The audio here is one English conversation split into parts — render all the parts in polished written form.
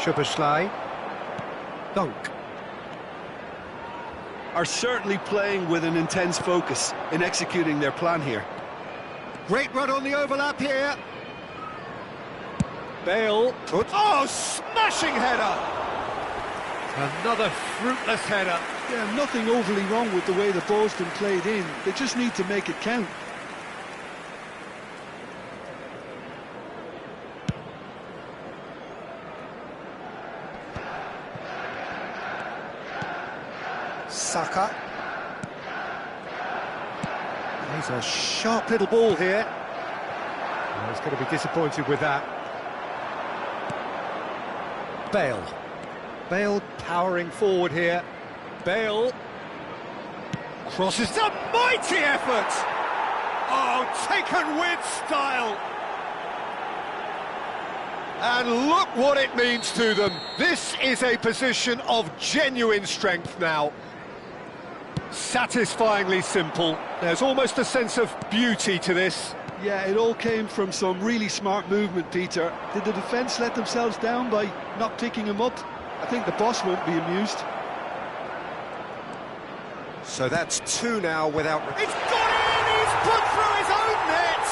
Szoboszlai. Dunk. Are certainly playing with an intense focus in executing their plan here. Great run on the overlap here. Bale. Oh, smashing header! Another fruitless header. Yeah, nothing overly wrong with the way the ball's been played in. They just need to make it count. Saka. He's a sharp little ball here. Oh, he's going to be disappointed with that. Bale. Bale powering forward here. Bale crosses, a mighty effort! Oh, taken with style! And look what it means to them. This is a position of genuine strength now. Satisfyingly simple. There's almost a sense of beauty to this. Yeah, it all came from some really smart movement, Peter. Did the defence let themselves down by not picking him up? I think the boss won't be amused. So that's two now without... It's got in! He's put through his own net!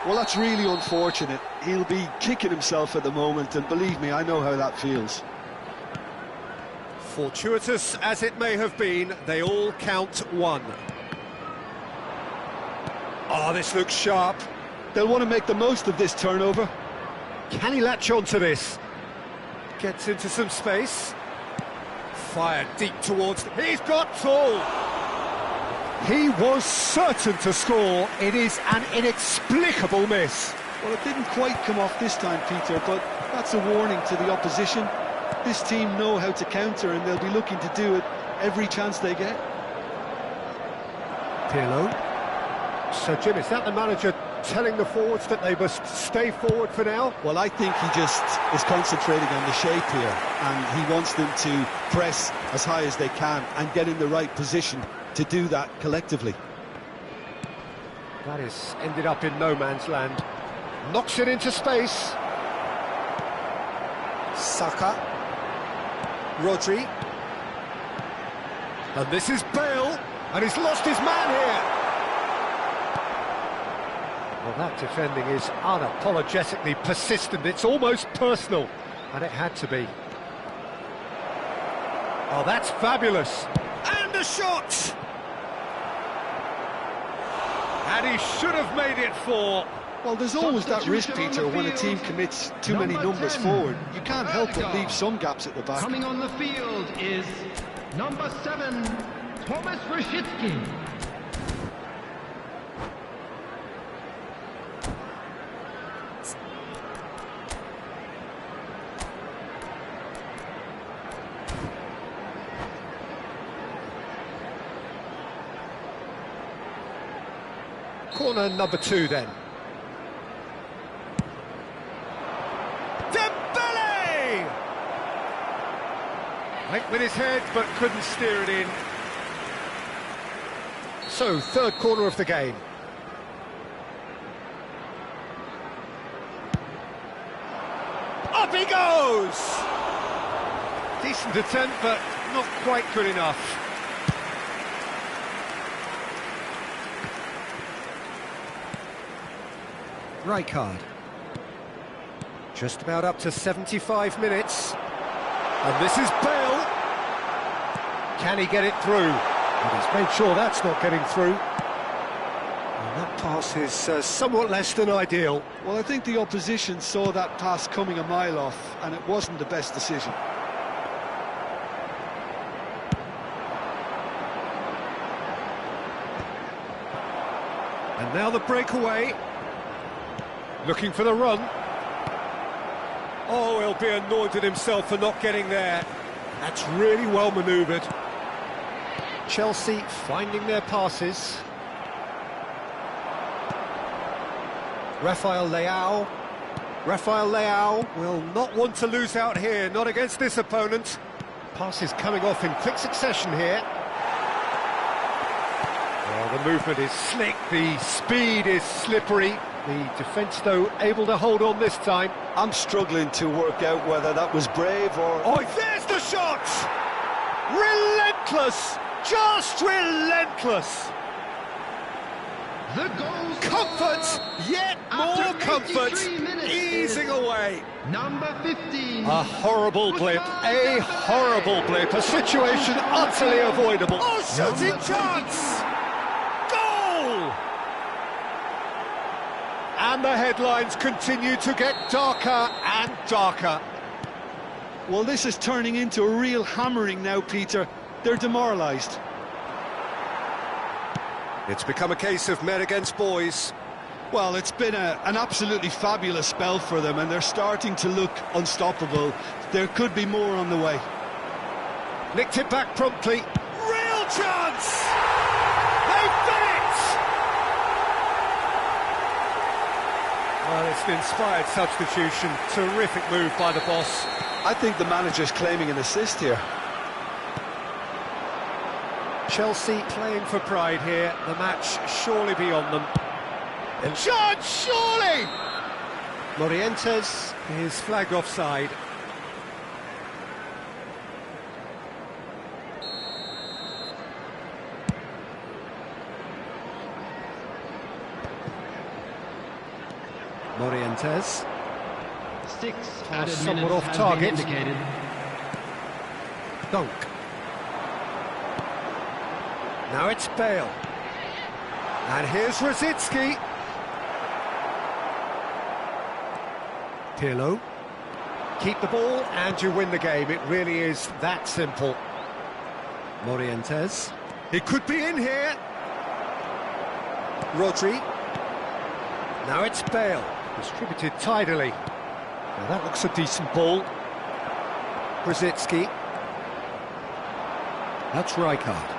Well, that's really unfortunate. He'll be kicking himself at the moment, and believe me, I know how that feels. Fortuitous as it may have been, they all count one. Oh, this looks sharp. They'll want to make the most of this turnover. Can he latch on to this? Gets into some space. Fired deep towards... He's got tall! He was certain to score. It is an inexplicable miss. Well, it didn't quite come off this time, Peter, but that's a warning to the opposition. This team know how to counter, and they'll be looking to do it every chance they get. Pirlo. So, Jim, is that the manager telling the forwards that they must stay forward for now? Well, I think he just is concentrating on the shape here, and he wants them to press as high as they can and get in the right position to do that collectively. That is ended up in no man's land. Knocks it into space. Saka. Rodri. And this is Bale, and he's lost his man here. Well, that defending is unapologetically persistent. It's almost personal, and it had to be. Oh, that's fabulous. And a shot! And he should have made it four. Well, there's always that risk, Peter, when a team commits too many numbers forward. You can't help but leave some gaps at the back. Coming on the field is number 7, Thomas Rosicky. Corner number 2 then. Dembele! Went with his head but couldn't steer it in. So, third corner of the game. Up he goes! Decent attempt, but not quite good enough. Rijkaard. Just about up to 75 minutes. And this is Bale. Can he get it through? And he's made sure that's not getting through. And that pass is somewhat less than ideal. Well, I think the opposition saw that pass coming a mile off, and it wasn't the best decision. And now the breakaway. Looking for the run. Oh, he'll be annoyed at himself for not getting there. That's really well manoeuvred. Chelsea finding their passes. Rafael Leao. Rafael Leao will not want to lose out here, not against this opponent. Passes coming off in quick succession here. Well, the movement is slick, the speed is slippery. The defence, though, able to hold on this time. I'm struggling to work out whether that was brave or... Oh, there's the shot! Relentless! Just relentless! The goal Comfort! Yet more After comfort! 83 minutes Easing is away! number 15. A horrible blip, a horrible blip, a situation utterly avoidable. Oh, shooting chance! Goal! And the headlines continue to get darker and darker. Well, this is turning into a real hammering now, Peter. They're demoralised. It's become a case of men against boys. Well, it's been an absolutely fabulous spell for them, and they're starting to look unstoppable. There could be more on the way. Nicked it back promptly. Real chance! They've done it! Well, it's an inspired substitution. Terrific move by the boss. I think the manager's claiming an assist here. Chelsea playing for pride here. The match surely beyond them. And chance, surely! Morientes is flagged offside. Morientes. 6 Pass added somewhat minutes off has target. been indicated. Dunk. Now it's Bale. And here's Rosicki. Pirlo. Keep the ball and you win the game. It really is that simple. Morientes. It could be in here. Rodri. Now it's Bale. Distributed tidily. Now that looks a decent ball. Rosicki. That's Rijkaard.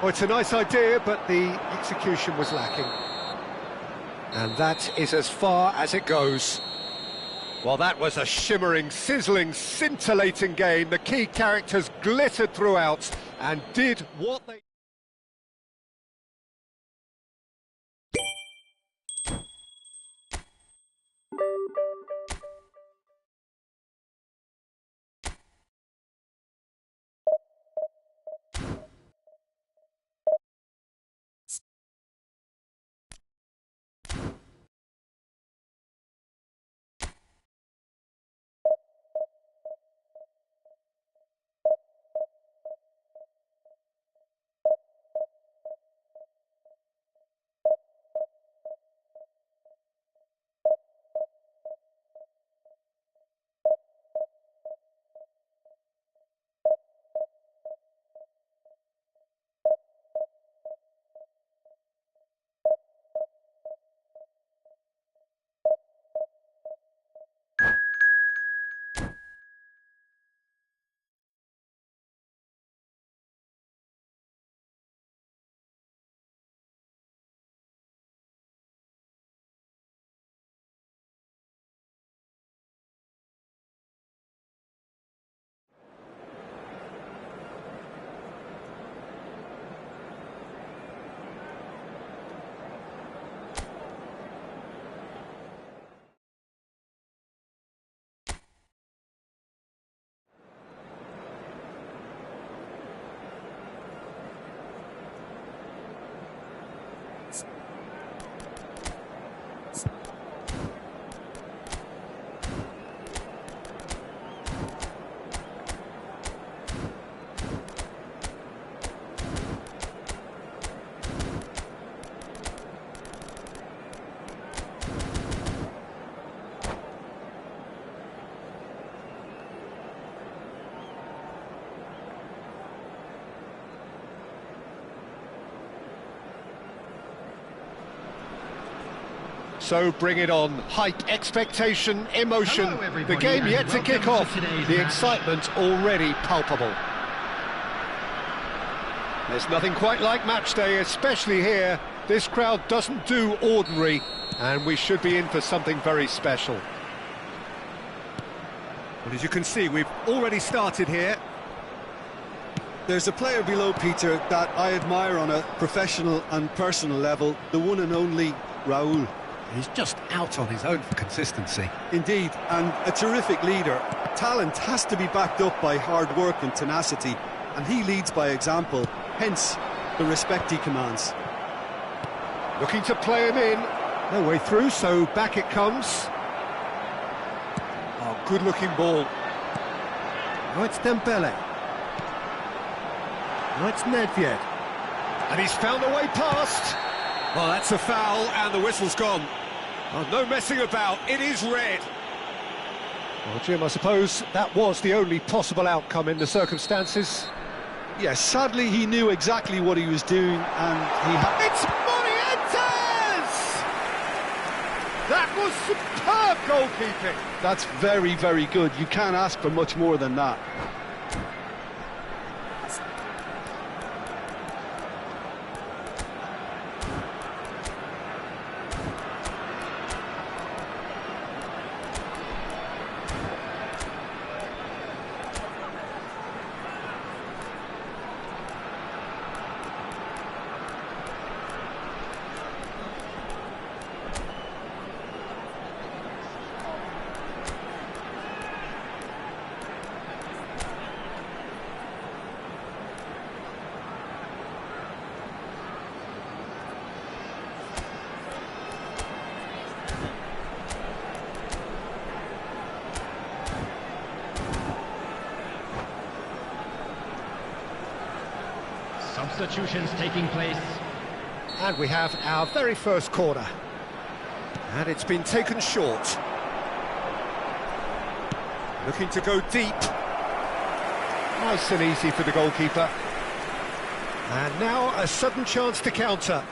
Oh, it's a nice idea, but the execution was lacking. And that is as far as it goes. Well, that was a shimmering, sizzling, scintillating game. The key characters glittered throughout and did what they... So bring it on. Hype, expectation, emotion. Hello, everybody, the game and yet to kick welcome off. to today's The match. excitement already palpable. There's nothing quite like match day, especially here. This crowd doesn't do ordinary, and we should be in for something very special. But as you can see, we've already started here. There's a player below, Peter, that I admire on a professional and personal level, the one and only Raul. He's just out on his own for consistency. Indeed, and a terrific leader. Talent has to be backed up by hard work and tenacity, and he leads by example, hence the respect he commands. Looking to play him in. No way through, so back it comes. Oh, good-looking ball. Now it's Dembele. Now it's Nedved. And he's found a way past. Well, that's a foul, and the whistle's gone. Oh, no messing about, it is red. Well, Jim, I suppose that was the only possible outcome in the circumstances. Yes, sadly he knew exactly what he was doing, and he had... It's Morientes! That was superb goalkeeping. That's very, very good. You can't ask for much more than that. Substitutions taking place. And we have our very first corner. And it's been taken short. Looking to go deep. Nice and easy for the goalkeeper. And now a sudden chance to counter.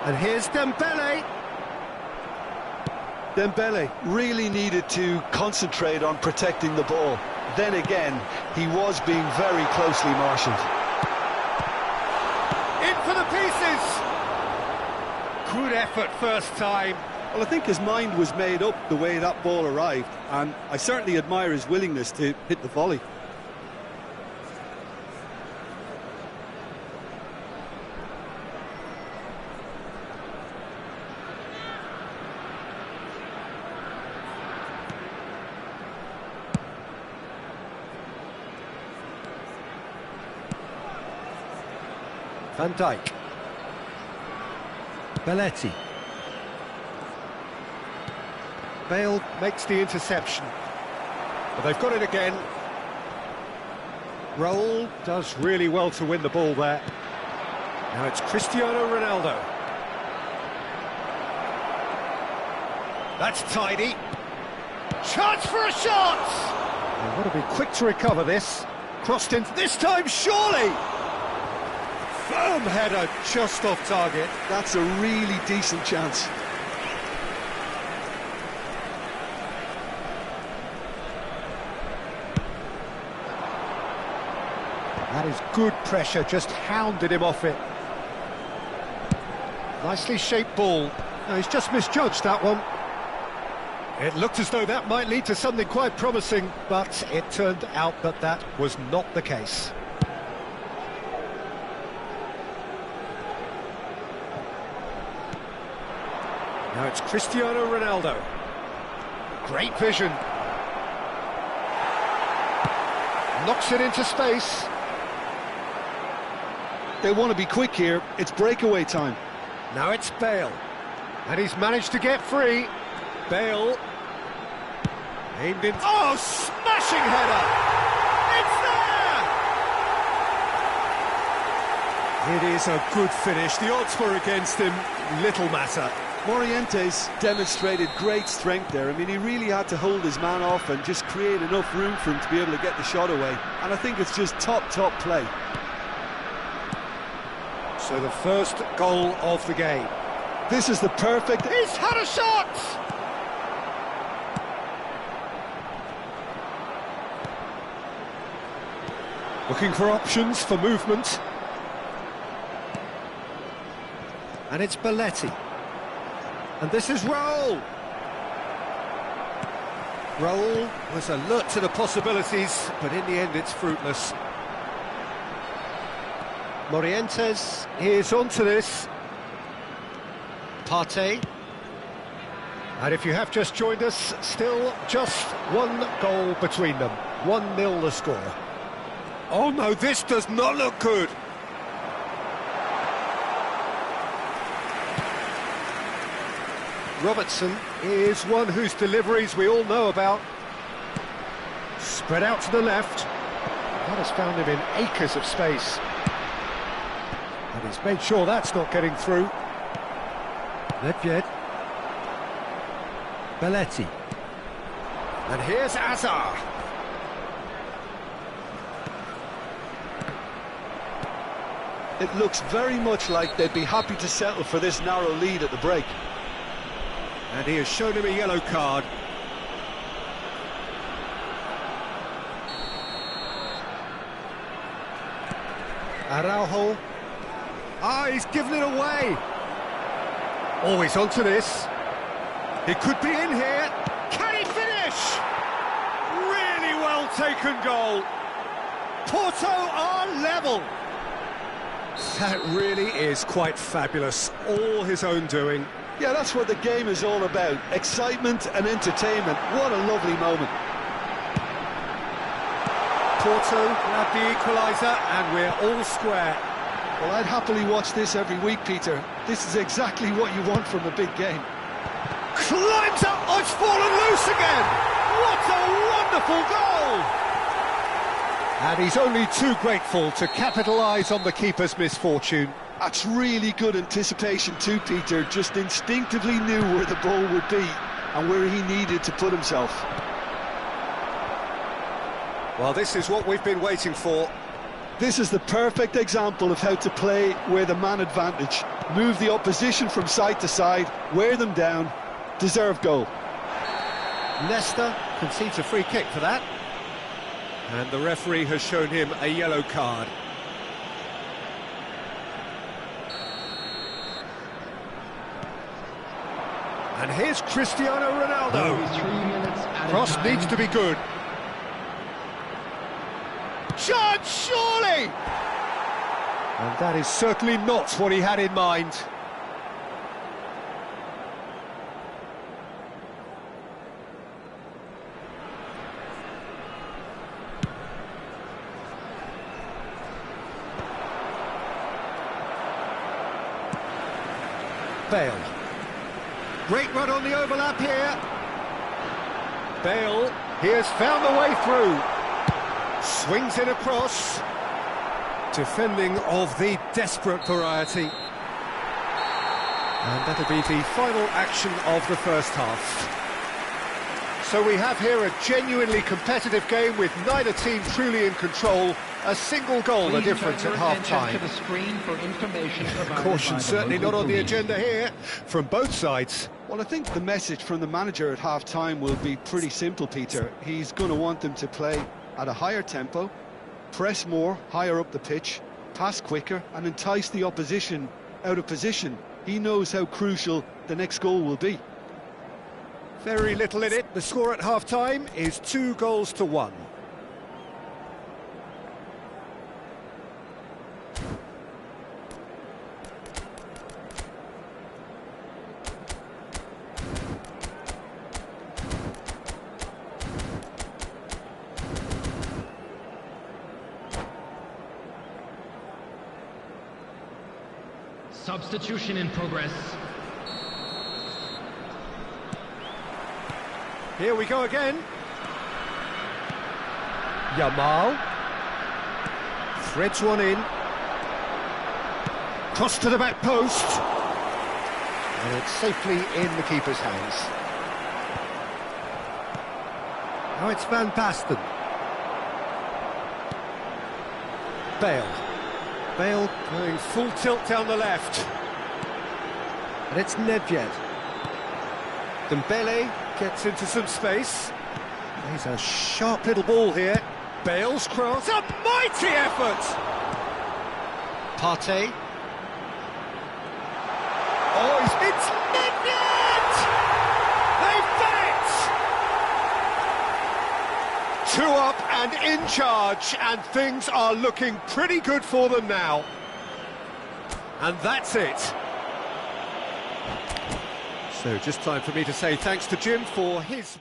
And here's Dembele. Dembele really needed to concentrate on protecting the ball. Then again, he was being very closely marshalled. In for the pieces! Good effort first time. Well, I think his mind was made up the way that ball arrived, and I certainly admire his willingness to hit the volley. Van Dijk. Belletti. Bale makes the interception. But they've got it again. Raul does really well to win the ball there. Now it's Cristiano Ronaldo. That's tidy. Chance for a shot! They've got to be quick to recover this. Crossed in this time, surely! Firm header, just off target. That's a really decent chance. That is good pressure, just hounded him off it. Nicely shaped ball. No, he's just misjudged that one. It looked as though that might lead to something quite promising, but it turned out that that was not the case. Now it's Cristiano Ronaldo. Great vision. Knocks it into space. They want to be quick here. It's breakaway time. Now it's Bale. And he's managed to get free. Bale. Aimed in. Oh, smashing header! It's there! It is a good finish. The odds were against him. Little matter. Morientes demonstrated great strength there. I mean, he really had to hold his man off and just create enough room for him to be able to get the shot away. And I think it's just top play. So the first goal of the game. This is the perfect... He's had a shot! Looking for options for movement. And it's Belletti. And this is Raul. Raul was alert to the possibilities, but in the end it's fruitless. Morientes is onto this. Partey. And if you have just joined us, still just one goal between them. 1-0 the score. Oh no, this does not look good. Robertson is one whose deliveries we all know about. Spread out to the left. That has found him in acres of space. And he's made sure that's not getting through. Nedved. Belletti. And here's Azar. It looks very much like they'd be happy to settle for this narrow lead at the break. And he has shown him a yellow card. Araujo. Ah, he's given it away. Oh, he's onto this. He could be in here. Can he finish? Really well taken goal. Porto are level. That really is quite fabulous. All his own doing. Yeah, that's what the game is all about. Excitement and entertainment. What a lovely moment. Porto have the equaliser and we're all square. Well, I'd happily watch this every week, Peter. This is exactly what you want from a big game. Climbs up, oh, it's fallen loose again! What a wonderful goal! And he's only too grateful to capitalise on the keeper's misfortune. That's really good anticipation too, Peter. Just instinctively knew where the ball would be and where he needed to put himself. Well, this is what we've been waiting for. This is the perfect example of how to play with a man advantage. Move the opposition from side to side, wear them down, deserve goal. Leicester concedes a free kick for that. And the referee has shown him a yellow card. And here's Cristiano Ronaldo. 3 minutes at Cross a needs time. to be good. Chance, surely! And that is certainly not what he had in mind. Bale. Great run on the overlap here. Bale, he has found the way through. Swings it across. Defending of the desperate variety. And that'll be the final action of the first half. So we have here a genuinely competitive game with neither team truly in control. A single goal the difference at half-time. Caution certainly not on the agenda here from both sides. Well, I think the message from the manager at half-time will be pretty simple, Peter. He's going to want them to play at a higher tempo, press more, higher up the pitch, pass quicker and entice the opposition out of position. He knows how crucial the next goal will be. Very little in it. The score at half-time is 2-1. Substitution in progress. Here we go again. Yamal. Threads one in. Cross to the back post. And it's safely in the keeper's hands. Now it's Van Basten. Bale. Bale going full tilt down the left. And it's Nedved. Dembele gets into some space. He's a sharp little ball here. Bale's cross, a mighty effort! Partey. Oh, it's Nedved! They've done 2 up and in charge, and things are looking pretty good for them now. And that's it. So just time for me to say thanks to Jim for his...